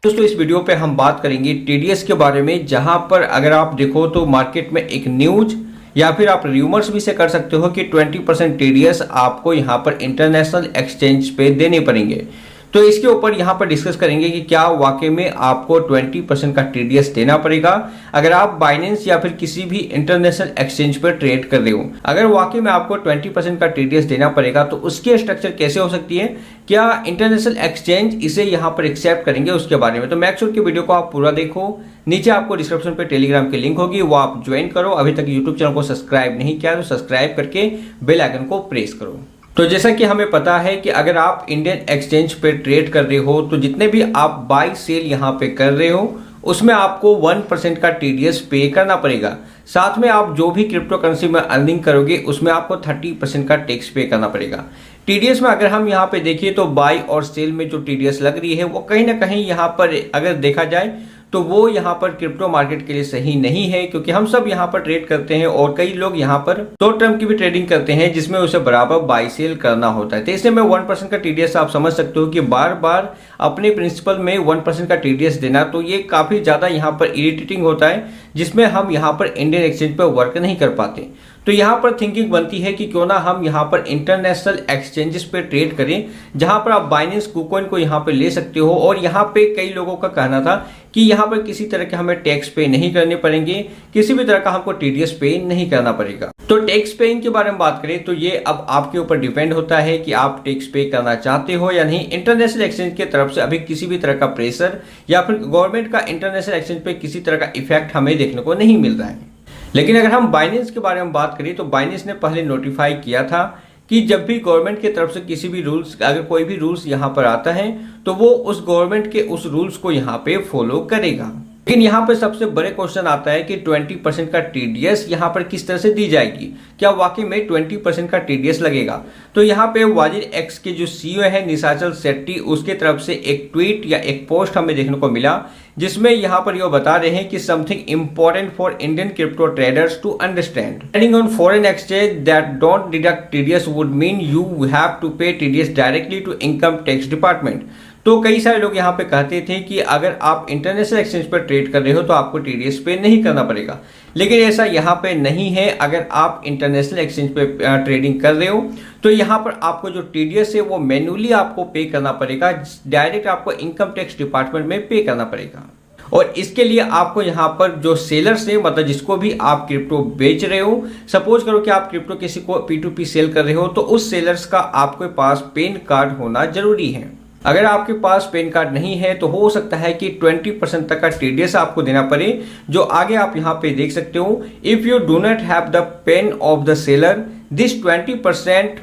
दोस्तों इस वीडियो पे हम बात करेंगे टीडीएस के बारे में, जहां पर अगर आप देखो तो मार्केट में एक न्यूज या फिर आप र्यूमर्स भी से कर सकते हो कि 20% टीडीएस आपको यहां पर इंटरनेशनल एक्सचेंज पे देने पड़ेंगे। तो इसके ऊपर यहां पर डिस्कस करेंगे कि क्या वाकई में आपको 20% का टीडीएस देना पड़ेगा अगर आप बाइनेंस या फिर किसी भी इंटरनेशनल एक्सचेंज पर ट्रेड कर रहे हो। अगर वाकई में आपको 20% का टीडीएस देना पड़ेगा तो उसकी स्ट्रक्चर कैसे हो सकती है, क्या इंटरनेशनल एक्सचेंज इसे यहां पर एक्सेप्ट करेंगे, उसके बारे में। तो मेक श्योर कि वीडियो को आप पूरा देखो। नीचे आपको डिस्क्रिप्शन पे टेलीग्राम की लिंक होगी, वो आप ज्वाइन करो। अभी तक यूट्यूब चैनल को सब्सक्राइब नहीं किया तो सब्सक्राइब करके बेल आइकन को प्रेस करो। तो जैसा कि हमें पता है कि अगर आप इंडियन एक्सचेंज पे ट्रेड कर रहे हो तो जितने भी आप बाई सेल यहाँ पे कर रहे हो उसमें आपको 1% का टीडीएस पे करना पड़ेगा। साथ में आप जो भी क्रिप्टो करेंसी में अर्निंग करोगे उसमें आपको 30% का टैक्स पे करना पड़ेगा। टीडीएस में अगर हम यहाँ पे देखिए तो बाई और सेल में जो टीडीएस लग रही है वो कहीं ना कहीं यहाँ पर अगर देखा जाए तो वो यहाँ पर क्रिप्टो मार्केट के लिए सही नहीं है, क्योंकि हम सब यहाँ पर ट्रेड करते हैं और कई लोग यहाँ पर शॉर्ट टर्म की भी ट्रेडिंग करते हैं जिसमें उसे बराबर बाई सेल करना होता है। तो इसलिए में 1% का टीडीएस आप समझ सकते हो कि बार बार अपने प्रिंसिपल में 1% का टीडीएस देना, तो ये काफी ज्यादा यहाँ पर इरिटेटिंग होता है, जिसमें हम यहाँ पर इंडियन एक्सचेंज पर वर्क नहीं कर पाते। तो यहाँ पर थिंकिंग बनती है कि क्यों ना हम यहाँ पर इंटरनेशनल एक्सचेंजेस पे ट्रेड करें, जहां पर आप बाइनेंस कुकॉइन को यहाँ पे ले सकते हो। और यहाँ पे कई लोगों का कहना था कि यहाँ पर किसी तरह के हमें टैक्स पे नहीं करने पड़ेंगे, किसी भी तरह का हमको टीडीएस पे नहीं करना पड़ेगा। तो टैक्स पेइंग के बारे में बात करें तो ये अब आपके ऊपर डिपेंड होता है कि आप टैक्स पे करना चाहते हो या नहीं। इंटरनेशनल एक्सचेंज की तरफ से अभी किसी भी तरह का प्रेशर या फिर गवर्नमेंट का इंटरनेशनल एक्सचेंज पे किसी तरह का इफेक्ट हमें देखने को नहीं मिल रहा है। लेकिन अगर हम बाइनेंस के बारे में बात करें तो बाइनेंस ने पहले नोटिफाई किया था कि जब भी गवर्नमेंट की तरफ से किसी भी रूल्स, अगर कोई भी रूल्स यहाँ पर आता है तो वो उस गवर्नमेंट के उस रूल्स को यहाँ पे फॉलो करेगा। लेकिन यहाँ पे सबसे बड़े क्वेश्चन आता है कि 20% का टीडीएस यहाँ पर किस तरह से दी जाएगी, क्या वाकई में 20% का टीडीएस लगेगा। तो यहाँ पे वाजिर एक्स के जो सीईओ है निशाचल शेट्टी, उसके तरफ से एक ट्वीट या एक पोस्ट हमें देखने को मिला, जिसमें यहाँ पर ये बता रहे हैं कि something important for Indian crypto traders to understand, trading on foreign exchange that don't deduct TDS would mean you have to pay TDS directly to income tax department. तो कई सारे लोग यहाँ पे कहते थे कि अगर आप इंटरनेशनल एक्सचेंज पर ट्रेड कर रहे हो तो आपको टीडीएस पे नहीं करना पड़ेगा, लेकिन ऐसा यहाँ पे नहीं है। अगर आप इंटरनेशनल एक्सचेंज पे ट्रेडिंग कर रहे हो तो यहाँ पर आपको जो टीडीएस है वो मैन्युअली आपको पे करना पड़ेगा, डायरेक्ट आपको इनकम टैक्स डिपार्टमेंट में पे करना पड़ेगा। और इसके लिए आपको यहाँ पर जो सेलर्स है, मतलब जिसको भी आप क्रिप्टो बेच रहे हो, सपोज करो कि आप क्रिप्टो किसी को P2P सेल कर रहे हो तो उस सेलर्स का आपके पास पैन कार्ड होना जरूरी है। अगर आपके पास पैन कार्ड नहीं है तो हो सकता है कि 20% तक का टीडीएस आपको देना पड़े, जो आगे आप यहाँ पे देख सकते हो। If you do not have the pain of the seller this 20%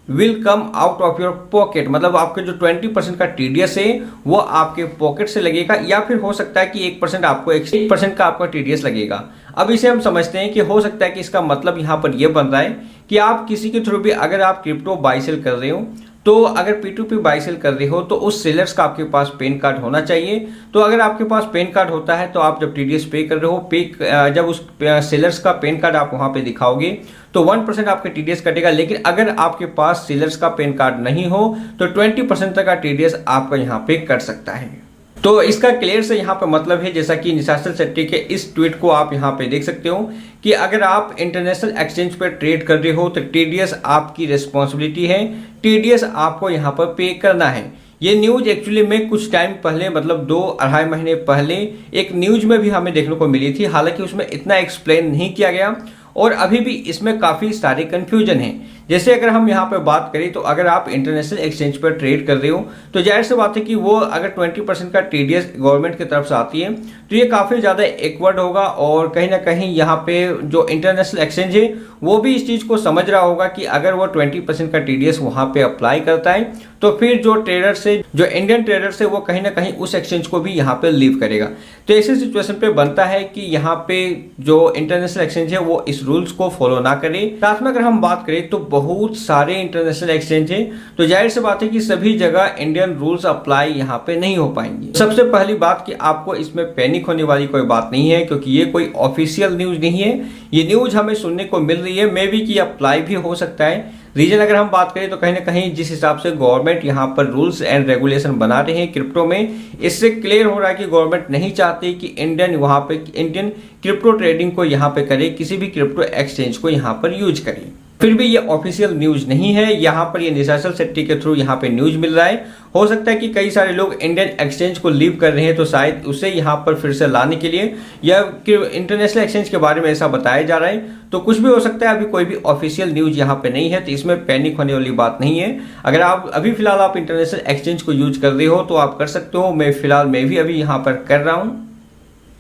will come out of your pocket, मतलब आपके जो 20% का टीडीएस है वो आपके पॉकेट से लगेगा, या फिर हो सकता है कि 1% आपको 1% का आपका टीडीएस लगेगा। अब इसे हम समझते हैं कि हो सकता है कि इसका मतलब यहाँ पर यह बन रहा है कि आप किसी के थ्रू भी अगर आप क्रिप्टो बाई सेल कर रहे हो तो अगर P2P बाई सेल कर रहे हो तो उस सेलर्स का आपके पास पैन कार्ड होना चाहिए। तो अगर आपके पास पैन कार्ड होता है तो आप जब टीडीएस पे कर रहे हो, जब उस सेलर्स का पैन कार्ड आप वहां पे दिखाओगे तो 1% आपके टीडीएस कटेगा। लेकिन अगर आपके पास सेलर्स का पैन कार्ड नहीं हो तो 20% तक का टीडीएस आपका यहाँ पे कट सकता है। तो इसका क्लियर से यहाँ पे मतलब है, जैसा कि निशाचल शेट्टी के इस ट्वीट को आप यहाँ पे देख सकते हो, कि अगर आप इंटरनेशनल एक्सचेंज पर ट्रेड कर रहे हो तो टीडीएस आपकी रिस्पॉन्सिबिलिटी है, टीडीएस आपको यहाँ पर पे करना है। ये न्यूज एक्चुअली में कुछ टाइम पहले, मतलब 2-2.5 महीने पहले एक न्यूज में भी हमें देखने को मिली थी। हालांकि उसमें इतना एक्सप्लेन नहीं किया गया और अभी भी इसमें काफी सारे कंफ्यूजन है। जैसे अगर हम यहाँ पे बात करें तो अगर आप इंटरनेशनल एक्सचेंज पर ट्रेड कर रहे हो तो जाहिर सी बात है कि वो अगर 20% का टीडीएस गवर्नमेंट की तरफ से आती है तो ये काफी ज्यादा एक्वर्ड होगा, और कहीं ना कहीं यहाँ पे जो इंटरनेशनल एक्सचेंज है वो भी इस चीज को समझ रहा होगा कि अगर वो 20% का टीडीएस वहां पे अप्लाई करता है तो फिर जो ट्रेडर्स है, जो इंडियन ट्रेडर्स है, वो कहीं ना कहीं उस एक्सचेंज को भी यहाँ पे लीव करेगा। तो ऐसी सिचुएशन पे बनता है कि यहाँ पे जो इंटरनेशनल एक्सचेंज है वो इस रूल्स को फॉलो ना करे। साथ में अगर हम बात करें तो बहुत सारे इंटरनेशनल एक्सचेंज है, तो जाहिर सी बात है कि सभी जगह इंडियन रूल्स अप्लाई यहाँ पे नहीं हो पाएंगे। सबसे पहली बात कि आपको इसमें पैनिक होने वाली कोई बात नहीं है, क्योंकि ये कोई ऑफिशियल न्यूज नहीं है। ये न्यूज हमें सुनने को मिल रही है, मे बी कि अप्लाई भी हो सकता है। रीजन अगर हम बात करें तो कहीं ना कहीं जिस हिसाब से गवर्नमेंट यहाँ पर रूल्स एंड रेगुलेशन बना रहे हैं क्रिप्टो में, इससे क्लियर हो रहा है कि गवर्नमेंट नहीं चाहती कि इंडियन क्रिप्टो ट्रेडिंग को यहाँ पे करे, किसी भी क्रिप्टो एक्सचेंज को यहाँ पर यूज करे। फिर भी ये ऑफिशियल न्यूज नहीं है, यहाँ पर ये निशाचल शेट्टी के थ्रू यहाँ पे न्यूज मिल रहा है। हो सकता है कि कई सारे लोग इंडियन एक्सचेंज को लीव कर रहे हैं, तो शायद उसे यहाँ पर फिर से लाने के लिए या इंटरनेशनल एक्सचेंज के बारे में ऐसा बताया जा रहा है, तो कुछ भी हो सकता है। अभी कोई भी ऑफिशियल न्यूज यहाँ पे नहीं है, तो इसमें पैनिक होने वाली बात नहीं है। अगर आप अभी फिलहाल आप इंटरनेशनल एक्सचेंज को यूज कर रहे हो तो आप कर सकते हो। मैं भी अभी यहाँ पर कर रहा हूँ।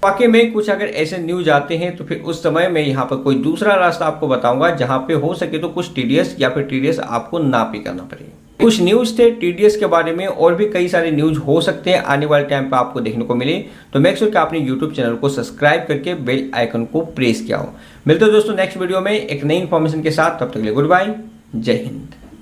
वाकई में कुछ अगर ऐसे न्यूज आते हैं तो फिर उस समय मैं यहाँ पर कोई दूसरा रास्ता आपको बताऊंगा जहां पे हो सके तो कुछ टीडीएस या फिर टीडीएस आपको ना पे करना पड़े। कुछ न्यूज थे टीडीएस के बारे में, और भी कई सारे न्यूज हो सकते हैं आने वाले टाइम पे आपको देखने को मिले। तो मेक श्योर कि आपने यूट्यूब चैनल को सब्सक्राइब करके बेल आइकन को प्रेस किया हो। मिलते हैं दोस्तों नेक्स्ट वीडियो में एक नई इन्फॉर्मेशन के साथ, तब तक के लिए गुड बाय, जय हिंद।